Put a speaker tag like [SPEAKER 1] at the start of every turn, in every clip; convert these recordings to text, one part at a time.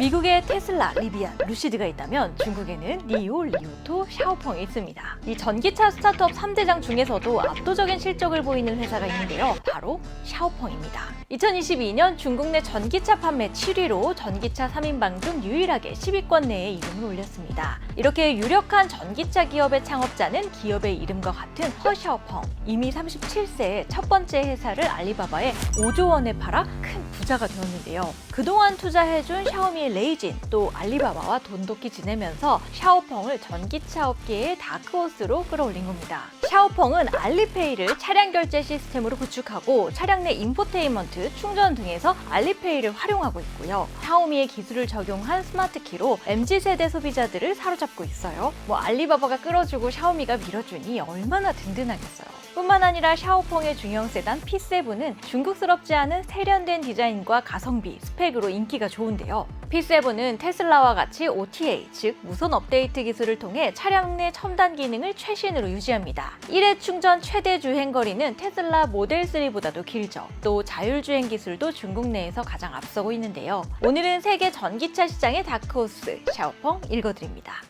[SPEAKER 1] 미국에 테슬라, 리비안, 루시드가 있다면 중국에는 니오, 리오토, 샤오펑이 있습니다. 이 전기차 스타트업 3대장 중에서도 압도적인 실적을 보이는 회사가 있는데요. 바로 샤오펑입니다. 2022년 중국 내 전기차 판매 7위로 전기차 3인방 중 유일하게 10위권 내에 이름을 올렸습니다. 이렇게 유력한 전기차 기업의 창업자는 기업의 이름과 같은 허샤오펑. 이미 37세에 첫 번째 회사를 알리바바에 5조 원에 팔아 큰 부자가 되었는데요. 그동안 투자해준 샤오미의 레이진, 또 알리바바와 돈독히 지내면서 샤오펑을 전기차 업계의 다크호스로 끌어올린 겁니다. 샤오펑은 알리페이를 차량 결제 시스템으로 구축하고 차량 내 인포테인먼트, 충전 등에서 알리페이를 활용하고 있고요. 샤오미의 기술을 적용한 스마트키로 MZ세대 소비자들을 사로잡고 있어요. 알리바바가 끌어주고 샤오미가 밀어주니 얼마나 든든하겠어요. 뿐만 아니라 샤오펑의 중형 세단 P7은 중국스럽지 않은 세련된 디자인과 가성비, 스펙으로 인기가 좋은데요. P7은 테슬라와 같이 OTA, 즉 무선 업데이트 기술을 통해 차량 내 첨단 기능을 최신으로 유지합니다. 1회 충전 최대 주행 거리는 테슬라 모델 3보다도 길죠. 또 자율주행 기술도 중국 내에서 가장 앞서고 있는데요. 오늘은 세계 전기차 시장의 다크호스 샤오펑 읽어드립니다.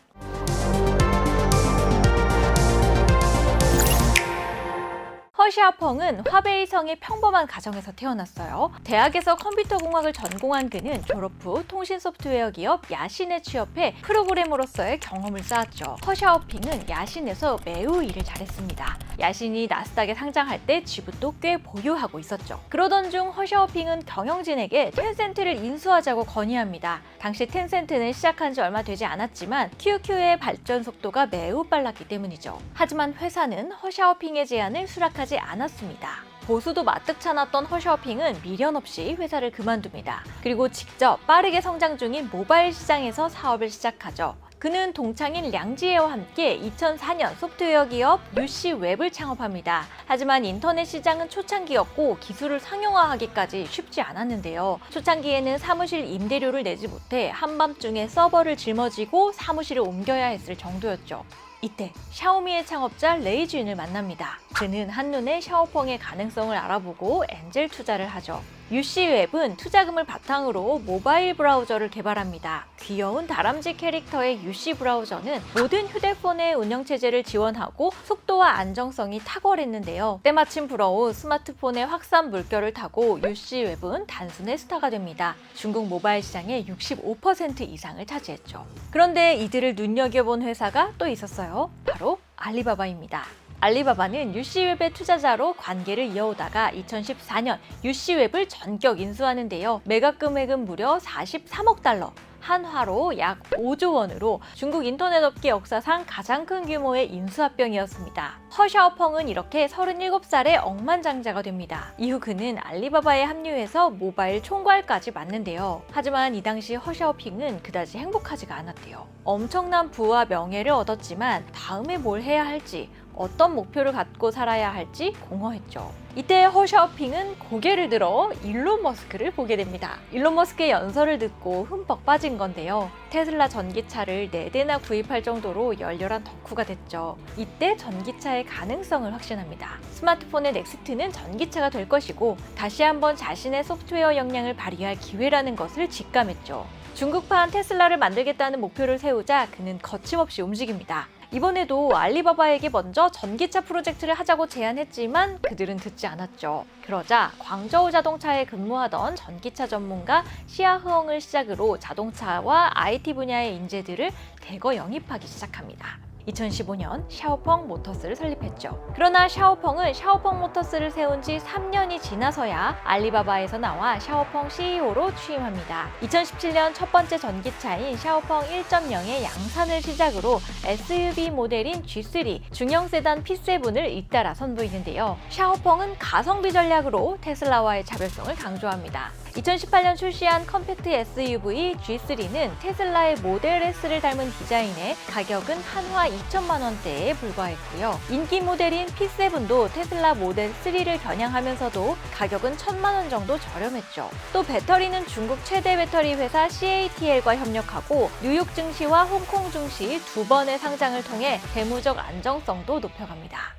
[SPEAKER 1] 허샤오펑은 화베이성의 평범한 가정에서 태어났어요. 대학에서 컴퓨터 공학을 전공한 그는 졸업 후 통신 소프트웨어 기업 야신에 취업해 프로그래머로서의 경험을 쌓았죠. 허샤오핑은 야신에서 매우 일을 잘했습니다. 야신이 나스닥에 상장할 때 지분도 꽤 보유하고 있었죠. 그러던 중 허샤오핑은 경영진에게 텐센트를 인수하자고 건의합니다. 당시 텐센트는 시작한 지 얼마 되지 않았지만 QQ의 발전 속도가 매우 빨랐기 때문이죠. 하지만 회사는 허샤오핑의 제안을 수락하지 않았습니다. 보수도 마뜩찮았던 허샤오핑은 미련 없이 회사를 그만둡니다. 그리고 직접 빠르게 성장 중인 모바일 시장에서 사업을 시작하죠. 그는 동창인 량지에와 함께 2004년 소프트웨어 기업 UC웹을 창업합니다. 하지만 인터넷 시장은 초창기였고 기술을 상용화하기까지 쉽지 않았는데요. 초창기에는 사무실 임대료를 내지 못해 한밤중에 서버를 짊어지고 사무실을 옮겨야 했을 정도였죠. 이때 샤오미의 창업자 레이쥔을 만납니다. 그는 한눈에 샤오펑의 가능성을 알아보고 엔젤 투자를 하죠. UC웹은 투자금을 바탕으로 모바일 브라우저를 개발합니다. 귀여운 다람쥐 캐릭터의 UC 브라우저는 모든 휴대폰의 운영체제를 지원하고 속도와 안정성이 탁월했는데요. 때마침 불어온 스마트폰의 확산 물결을 타고 UC웹은 단순의 스타가 됩니다. 중국 모바일 시장의 65% 이상을 차지했죠. 그런데 이들을 눈여겨본 회사가 또 있었어요. 바로 알리바바입니다. 알리바바는 UC웹의 투자자로 관계를 이어오다가 2014년 UC웹을 전격 인수하는데요. 매각 금액은 무려 43억 달러, 한화로 약 5조 원으로 중국 인터넷 업계 역사상 가장 큰 규모의 인수합병이었습니다. 허샤오펑은 이렇게 37살에 억만장자가 됩니다. 이후 그는 알리바바에 합류해서 모바일 총괄까지 맡는데요. 하지만 이 당시 허샤오핑은 그다지 행복하지가 않았대요. 엄청난 부와 명예를 얻었지만 다음에 뭘 해야 할지, 어떤 목표를 갖고 살아야 할지 공허했죠. 이때 허샤오핑은 고개를 들어 일론 머스크를 보게 됩니다. 일론 머스크의 연설을 듣고 흠뻑 빠진 건데요. 테슬라 전기차를 4대나 구입할 정도로 열렬한 덕후가 됐죠. 이때 전기차의 가능성을 확신합니다. 스마트폰의 넥스트는 전기차가 될 것이고 다시 한번 자신의 소프트웨어 역량을 발휘할 기회라는 것을 직감했죠. 중국판 테슬라를 만들겠다는 목표를 세우자 그는 거침없이 움직입니다. 이번에도 알리바바에게 먼저 전기차 프로젝트를 하자고 제안했지만 그들은 듣지 않았죠. 그러자 광저우 자동차에 근무하던 전기차 전문가 시아흐엉을 시작으로 자동차와 IT 분야의 인재들을 대거 영입하기 시작합니다. 2015년 샤오펑 모터스를 설립했죠. 그러나 샤오펑은 샤오펑 모터스를 세운 지 3년이 지나서야 알리바바에서 나와 샤오펑 CEO로 취임합니다. 2017년 첫 번째 전기차인 샤오펑 1.0의 양산을 시작으로 SUV 모델인 G3, 중형 세단 P7을 잇따라 선보이는데요. 샤오펑은 가성비 전략으로 테슬라와의 차별성을 강조합니다. 2018년 출시한 컴팩트 SUV G3는 테슬라의 모델 S를 닮은 디자인에 가격은 한화 2천만 원대에 불과했고요. 인기 모델인 P7도 테슬라 모델 3를 겨냥하면서도 가격은 1,000만 원 정도 저렴했죠. 또 배터리는 중국 최대 배터리 회사 CATL과 협력하고 뉴욕 증시와 홍콩 증시 2번의 상장을 통해 재무적 안정성도 높여갑니다.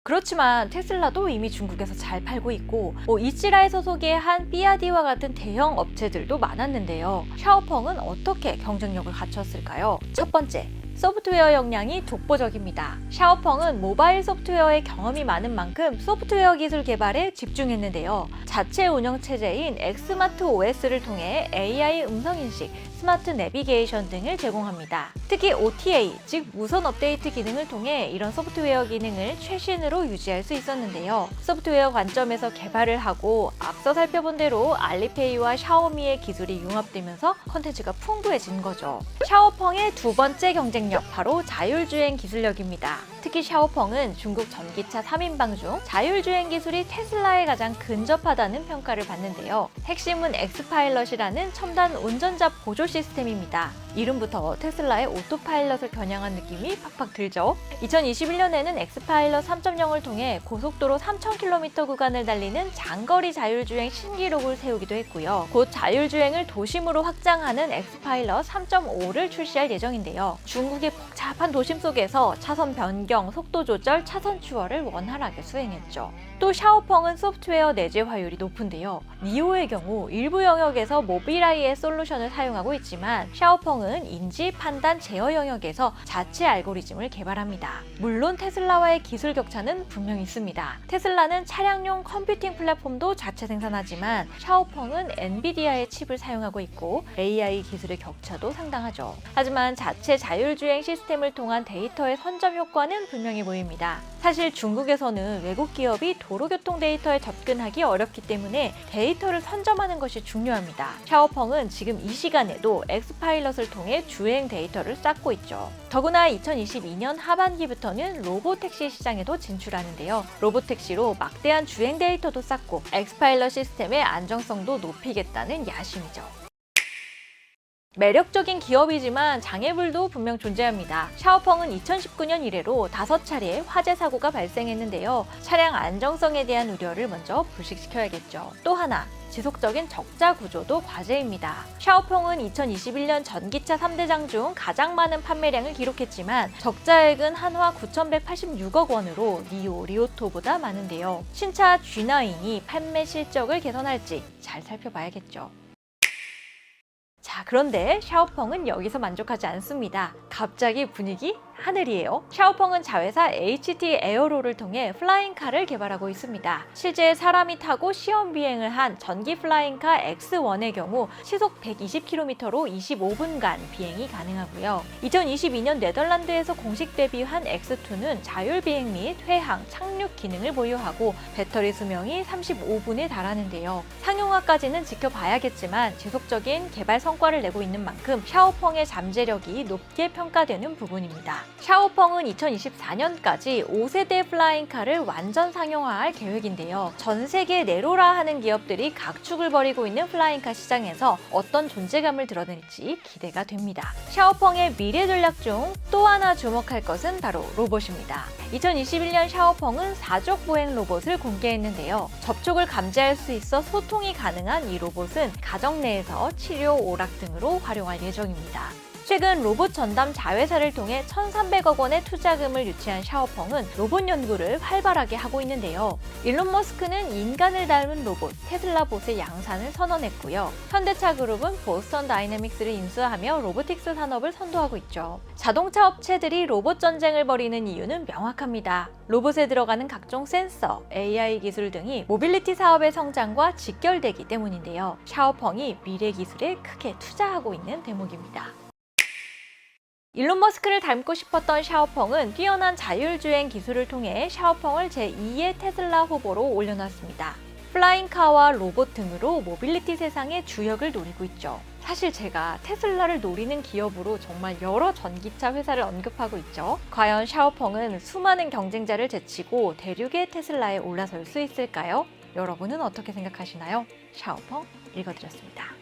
[SPEAKER 1] 그렇지만 테슬라도 이미 중국에서 잘 팔고 있고 이찌라에 소속의 한 삐아디와 같은 대형 업체들도 많았는데요. 샤오펑은 어떻게 경쟁력을 갖췄을까요? 첫 번째, 소프트웨어 역량이 독보적입니다. 샤오펑은 모바일 소프트웨어의 경험이 많은 만큼 소프트웨어 기술 개발에 집중했는데요. 자체 운영 체제인 엑스마트 OS를 통해 AI 음성인식, 스마트 내비게이션 등을 제공합니다. 특히 OTA, 즉 무선 업데이트 기능을 통해 이런 소프트웨어 기능을 최신으로 유지할 수 있었는데요. 소프트웨어 관점에서 개발을 하고 앞서 살펴본 대로 알리페이와 샤오미의 기술이 융합되면서 컨텐츠가 풍부해진 거죠. 샤오펑의 두 번째 경쟁력, 바로 자율주행 기술력입니다. 특히 샤오펑은 중국 전기차 3인방 중 자율주행 기술이 테슬라에 가장 근접하다는 평가를 받는데요. 핵심은 엑스파일럿이라는 첨단 운전자 보조 시스템입니다. 이름부터 테슬라의 오토파일럿을 겨냥한 느낌이 팍팍 들죠. 2021년에는 엑스파일럿 3.0을 통해 고속도로 3,000km 구간을 달리는 장거리 자율주행 신기록을 세우기도 했고요. 곧 자율주행을 도심으로 확장하는 엑스파일럿 3.5를 출시할 예정인데요. 중국의 복잡한 도심 속에서 차선 변경, 속도 조절, 차선 추월을 원활하게 수행했죠. 또 샤오펑은 소프트웨어 내재화율이 높은데요. 니오의 경우 일부 영역에서 모빌아이의 솔루션을 사용하고 있지만 샤오펑은 인지, 판단, 제어 영역에서 자체 알고리즘을 개발합니다. 물론 테슬라와의 기술 격차는 분명히 있습니다. 테슬라는 차량용 컴퓨팅 플랫폼도 자체 생산하지만 샤오펑은 엔비디아의 칩을 사용하고 있고 AI 기술의 격차도 상당하죠. 하지만 자체 자율주행 시스템을 통한 데이터의 선점 효과는 분명히 보입니다. 사실 중국에서는 외국 기업이 도로교통 데이터에 접근하기 어렵기 때문에 데이터를 선점하는 것이 중요합니다. 샤오펑은 지금 이 시간에도 엑스파일럿을 통해 주행 데이터를 쌓고 있죠. 더구나 2022년 하반기부터는 로보택시 시장에도 진출하는데요. 로보택시로 막대한 주행 데이터도 쌓고 엑스파일럿 시스템의 안정성도 높이겠다는 야심이죠. 매력적인 기업이지만 장애물도 분명 존재합니다. 샤오펑은 2019년 이래로 5차례 화재 사고가 발생했는데요. 차량 안정성에 대한 우려를 먼저 불식시켜야겠죠. 또 하나, 지속적인 적자 구조도 과제입니다. 샤오펑은 2021년 전기차 3대장 중 가장 많은 판매량을 기록했지만 적자액은 한화 9,186억 원으로 니오, 리오토보다 많은데요. 신차 G9이 판매 실적을 개선할지 잘 살펴봐야겠죠. 자, 그런데 샤오펑은 여기서 만족하지 않습니다. 갑자기 분위기 하늘이에요. 샤오펑은 자회사 HT 에어로를 통해 플라잉카를 개발하고 있습니다. 실제 사람이 타고 시험 비행을 한 전기 플라잉카 X1의 경우 시속 120km로 25분간 비행이 가능하고요. 2022년 네덜란드에서 공식 데뷔한 X2는 자율 비행 및 회항, 착륙 기능을 보유하고 배터리 수명이 35분에 달하는데요. 상용화까지는 지켜봐야겠지만 지속적인 개발 성과를 내고 있는 만큼 샤오펑의 잠재력이 높게 평가되는 부분입니다. 샤오펑은 2024년까지 5세대 플라잉카를 완전 상용화할 계획인데요. 전 세계 네로라 하는 기업들이 각축을 벌이고 있는 플라잉카 시장에서 어떤 존재감을 드러낼지 기대가 됩니다. 샤오펑의 미래 전략 중 또 하나 주목할 것은 바로 로봇입니다. 2021년 샤오펑은 사족 보행 로봇을 공개했는데요. 접촉을 감지할 수 있어 소통이 가능한 이 로봇은 가정 내에서 치료, 오락 등으로 활용할 예정입니다. 최근 로봇 전담 자회사를 통해 1,300억 원의 투자금을 유치한 샤오펑은 로봇 연구를 활발하게 하고 있는데요. 일론 머스크는 인간을 닮은 로봇 테슬라봇의 양산을 선언했고요. 현대차 그룹은 보스턴 다이내믹스를 인수하며 로보틱스 산업을 선도하고 있죠. 자동차 업체들이 로봇 전쟁을 벌이는 이유는 명확합니다. 로봇에 들어가는 각종 센서, AI 기술 등이 모빌리티 사업의 성장과 직결되기 때문인데요. 샤오펑이 미래 기술에 크게 투자하고 있는 대목입니다. 일론 머스크를 닮고 싶었던 샤오펑은 뛰어난 자율주행 기술을 통해 샤오펑을 제2의 테슬라 후보로 올려놨습니다. 플라잉카와 로봇 등으로 모빌리티 세상의 주역을 노리고 있죠. 사실 제가 테슬라를 노리는 기업으로 정말 여러 전기차 회사를 언급하고 있죠. 과연 샤오펑은 수많은 경쟁자를 제치고 대륙의 테슬라에 올라설 수 있을까요? 여러분은 어떻게 생각하시나요? 샤오펑 읽어드렸습니다.